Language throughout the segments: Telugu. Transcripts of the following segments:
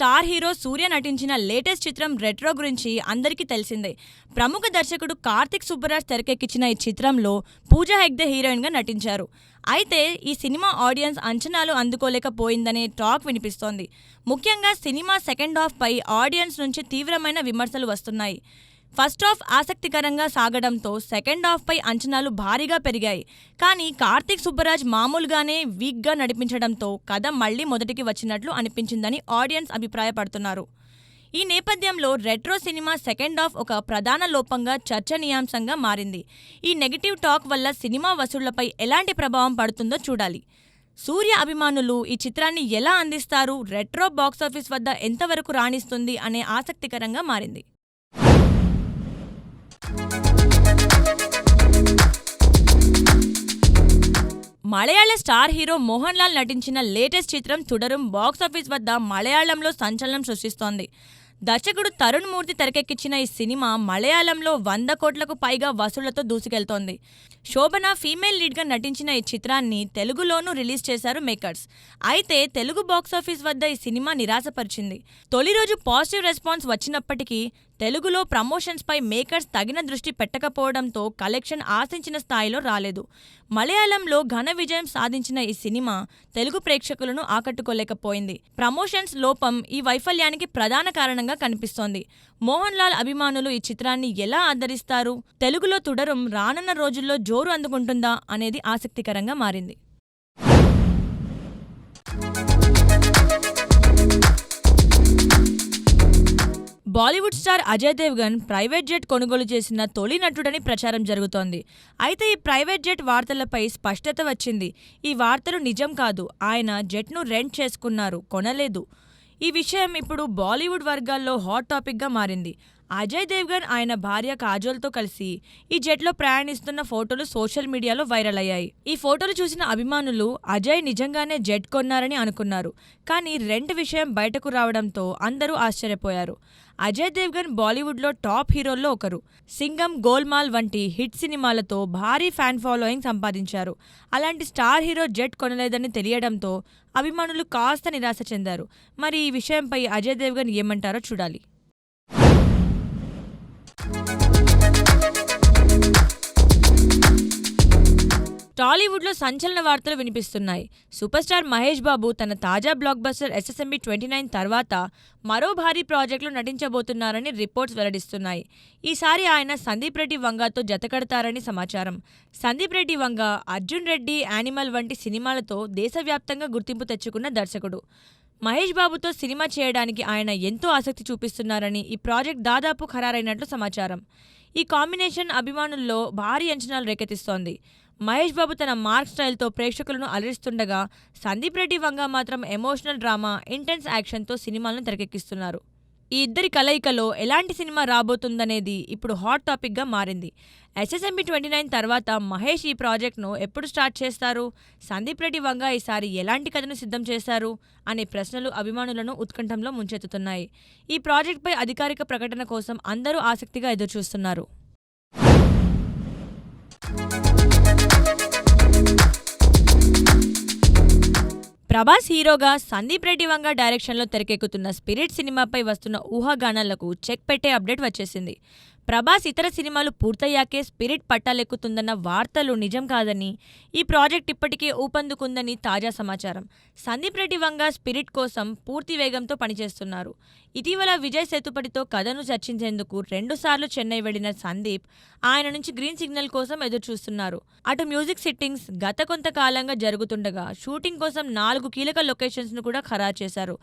స్టార్ హీరో సూర్య నటించిన లేటెస్ట్ చిత్రం రెట్రో గురించి అందరికీ తెలిసిందే. ప్రముఖ దర్శకుడు కార్తిక్ సుబ్బరాజ్ తెరకెక్కించిన ఈ చిత్రంలో పూజా హెగ్డే హీరోయిన్గా నటించారు. అయితే ఈ సినిమా ఆడియన్స్ అంచనాలు అందుకోలేకపోయిందనే టాక్ వినిపిస్తోంది. ముఖ్యంగా సినిమా సెకండ్ హాఫ్ పై ఆడియన్స్ నుంచి తీవ్రమైన విమర్శలు వస్తున్నాయి. ఫస్ట్ హాఫ్ ఆసక్తికరంగా సాగడంతో సెకండ్ హాఫ్ పై అంచనాలు భారీగా పెరిగాయి. కానీ కార్తిక్ సుబ్బరాజ్ మామూలుగానే వీక్గా నడిపించడంతో కథ మళ్లీ మొదటికి వచ్చినట్లు అనిపించిందని ఆడియన్స్ అభిప్రాయపడుతున్నారు. ఈ నేపథ్యంలో రెట్రో సినిమా సెకండ్ హాఫ్ ఒక ప్రధాన లోపంగా చర్చనీయాంశంగా మారింది. ఈ నెగిటివ్ టాక్ వల్ల సినిమా వసూళ్లపై ఎలాంటి ప్రభావం పడుతుందో చూడాలి. సూర్య అభిమానులు ఈ చిత్రాన్ని ఎలా అందిస్తారు, రెట్రో బాక్సాఫీస్ వద్ద ఎంతవరకు రాణిస్తుంది అనే ఆసక్తికరంగా మారింది. మలయాళ స్టార్ హీరో మోహన్ లాల్ నటించిన లేటెస్ట్ చిత్రం తుడరుం బాక్సాఫీస్ వద్ద మలయాళంలో సంచలనం సృష్టిస్తోంది. దర్శకుడు తరుణ్ మూర్తి తెరకెక్కించిన ఈ సినిమా మలయాళంలో 100 కోట్లకు పైగా వసూళ్లతో దూసుకెళ్తోంది. శోభన ఫీమేల్ లీడ్గా నటించిన ఈ చిత్రాన్ని తెలుగులోనూ రిలీజ్ చేశారు మేకర్స్. అయితే తెలుగు బాక్సాఫీస్ వద్ద ఈ సినిమా నిరాశపరిచింది. తొలి రోజు పాజిటివ్ రెస్పాన్స్ వచ్చినప్పటికీ తెలుగులో ప్రమోషన్స్పై మేకర్స్ తగిన దృష్టి పెట్టకపోవడంతో కలెక్షన్ ఆశించిన స్థాయిలో రాలేదు. మలయాళంలో ఘన విజయం సాధించిన ఈ సినిమా తెలుగు ప్రేక్షకులను ఆకట్టుకోలేకపోయింది. ప్రమోషన్స్ లోపం ఈ వైఫల్యానికి ప్రధాన కారణంగా కనిపిస్తోంది. మోహన్ లాల్ అభిమానులు ఈ చిత్రాన్ని ఎలా ఆదరిస్తారు, తెలుగులో తుడరుం రానున్న రోజుల్లో జోరు అందుకుంటుందా అనేది ఆసక్తికరంగా మారింది. Bollywood star Ajay Devgan private jet కొనుగోలు చేసిన తొలి నటుడని ప్రచారం జరుగుతోంది. అయితే ఈ ప్రైవేట్ జెట్ వార్తలపై స్పష్టత వచ్చింది. ఈ వార్తలు నిజం కాదు. ఆయన జెట్ను రెంట్ చేసుకున్నారు, కొనలేదు. ఈ విషయం ఇప్పుడు బాలీవుడ్ వర్గాల్లో హాట్ టాపిక్గా మారింది. అజయ్ దేవ్గన్ ఆయన భార్య కాజోల్తో కలిసి ఈ జెట్లో ప్రయాణిస్తున్న ఫోటోలు సోషల్ మీడియాలో వైరల్ అయ్యాయి. ఈ ఫోటోలు చూసిన అభిమానులు అజయ్ నిజంగానే జెట్ కొన్నారని అనుకున్నారు. కానీ రెంట్ విషయం బయటకు రావడంతో అందరూ ఆశ్చర్యపోయారు. అజయ్ దేవ్గన్ బాలీవుడ్లో టాప్ హీరోల్లో ఒకరు. సింగం, గోల్మాల్ వంటి హిట్ సినిమాలతో భారీ ఫ్యాన్ ఫాలోయింగ్ సంపాదించారు. అలాంటి స్టార్ హీరో జెట్ కొనలేదని తెలియడంతో అభిమానులు కాస్త నిరాశ చెందారు. మరి ఈ విషయంపై అజయ్ దేవ్గన్ ఏమంటారో చూడాలి. టాలీవుడ్లో సంచలన వార్తలు వినిపిస్తున్నాయి. సూపర్ స్టార్ మహేష్ బాబు తన తాజా బ్లాక్ బస్టర్ SSMB 29 తర్వాత మరో భారీ ప్రాజెక్టులో నటించబోతున్నారని రిపోర్ట్స్ వెల్లడిస్తున్నాయి. ఈసారి ఆయన సందీప్ రెడ్డి వంగాతో జతకడతారని సమాచారం. సందీప్ రెడ్డి వంగ, అర్జున్ రెడ్డి, యానిమల్ వంటి సినిమాలతో దేశవ్యాప్తంగా గుర్తింపు తెచ్చుకున్న దర్శకుడు. మహేష్ బాబుతో సినిమా చేయడానికి ఆయన ఎంతో ఆసక్తి చూపిస్తున్నారని, ఈ ప్రాజెక్ట్ దాదాపు ఖరారైనట్లు సమాచారం. ఈ కాంబినేషన్ అభిమానుల్లో భారీ అంచనాలు రేకెత్తిస్తోంది. మహేష్ బాబు తన మార్క్ స్టైల్తో ప్రేక్షకులను అలరిస్తుండగా, సందీప్ రెడ్డి వంగ మాత్రం ఎమోషనల్ డ్రామా, ఇంటెన్స్ యాక్షన్తో సినిమాలను తెరకెక్కిస్తున్నారు. ఈ ఇద్దరి కలయికలో ఎలాంటి సినిమా రాబోతుందనేది ఇప్పుడు హాట్ టాపిక్గా మారింది. SSMB 29 తర్వాత మహేష్ ఈ ప్రాజెక్ట్ను ఎప్పుడు స్టార్ట్ చేస్తారు, సందీప్ రెడ్డి వంగ ఈసారి ఎలాంటి కథను సిద్ధం చేశారు అనే ప్రశ్నలు అభిమానులను ఉత్కంఠంలో ముంచెత్తుతున్నాయి. ఈ ప్రాజెక్ట్పై అధికారిక ప్రకటన కోసం అందరూ ఆసక్తిగా ఎదురుచూస్తున్నారు. ప్రభాస్ హీరోగా సందీప్ రెడ్డి వంగ డైరెక్షన్లో తెరకెక్కుతున్న స్పిరిట్ సినిమాపై వస్తున్న ఊహాగానాలకు చెక్ పెట్టే అప్డేట్ వచ్చేసింది. ప్రభాస్ ఇతర సినిమాలు పూర్తయ్యాకే స్పిరిట్ పట్టాలెక్కుతుందన్న వార్తలు నిజం కాదని, ఈ ప్రాజెక్ట్ ఇప్పటికే ఊపందుకుందని తాజా సమాచారం. సందీప్ రెడ్డి వంగ స్పిరిట్ కోసం పూర్తి వేగంతో పనిచేస్తున్నారు. ఇటీవల విజయ్ సేతుపతితో కథను చర్చించేందుకు 2 సార్లు చెన్నై వెళ్లిన సందీప్ ఆయన నుంచి గ్రీన్ సిగ్నల్ కోసం ఎదురుచూస్తున్నారు. అటు మ్యూజిక్ సిట్టింగ్స్ గత కొంతకాలంగా జరుగుతుండగా షూటింగ్ కోసం 4 కీలక లొకేషన్స్ను కూడా ఖరారు చేశారు.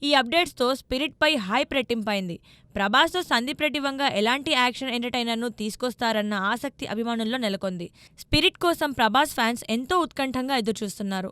ఈ అప్డేట్స్తో స్పిరిట్పై హైప్ రెట్టింపైంది. ప్రభాస్తో సందీప్ రెడ్డి వంగ ఎలాంటి యాక్షన్ ఎంటర్టైనర్ను తీసుకొస్తారన్న ఆసక్తి అభిమానుల్లో నెలకొంది. స్పిరిట్ కోసం ప్రభాస్ ఫ్యాన్స్ ఎంతో ఉత్కంఠంగా ఎదురుచూస్తున్నారు.